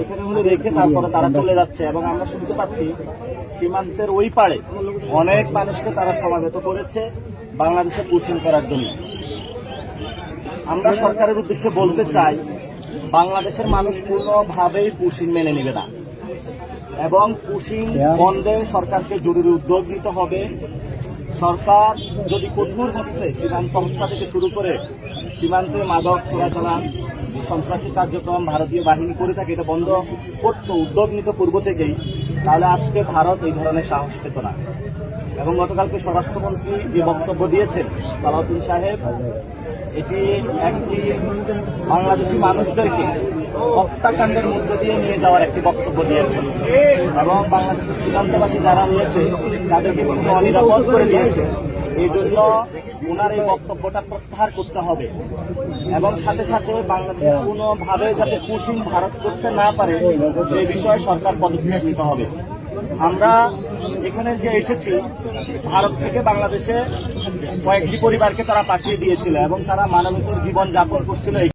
সেখানে রেখে তারপরে তারা চলে যাচ্ছে এবং আমরা শুনতে পাচ্ছি সীমান্তের ওই পাড়ে অনেক মানুষকে তারা সমাবেত করেছে বাংলাদেশে পুশিং করার জন্য। আমরা সরকারের উদ্দেশ্যে বলতে চাই, বাংলাদেশের মানুষ কোনোভাবেই পুশিং মেনে নেবে না এবং পুশিং বন্ধে সরকারকে জরুরি উদ্যোগ নিতে হবে। সরকার যদি কঠোর হস্তে সীমান্ত হত্যা থেকে শুরু করে সীমান্তে মাদক চোরাচালান সন্ত্রাসী কার্যক্রম ভারতীয় বাহিনী করে থাকে, এটা বন্ধ করতে উদ্যোগ নিতে পূর্ব থেকেই, তাহলে আজকে ভারত এই ধরনের সাহস পেত না। এবং গতকালকে স্বরাষ্ট্রমন্ত্রী যে বক্তব্য দিয়েছেন সালাউদ্দিন সাহেব, এটি একটি বাংলাদেশি মানুষদেরকে হত্যাকাণ্ডের মধ্য দিয়ে নিয়ে যাওয়ার একটি বক্তব্য দিয়েছেন এবং বাংলাদেশের সীমান্তবাসী যারা রয়েছে তাদেরকে কিন্তু অনিরাপদ করে দিয়েছে। এই জন্য ওনার এই বক্তব্যটা প্রত্যাহার করতে হবে এবং সাথে সাথে বাংলাদেশের কোনোভাবে যাতে পুশিং ভারত করতে না পারে সেই বিষয়ে সরকার পদক্ষেপ নিতে হবে। আমরা এখানে যে এসেছি, ভারত থেকে বাংলাদেশে কয়েকটি পরিবারকে তারা পাঠিয়ে দিয়েছিল এবং তারা মানবিক জীবন যাপন করছিল।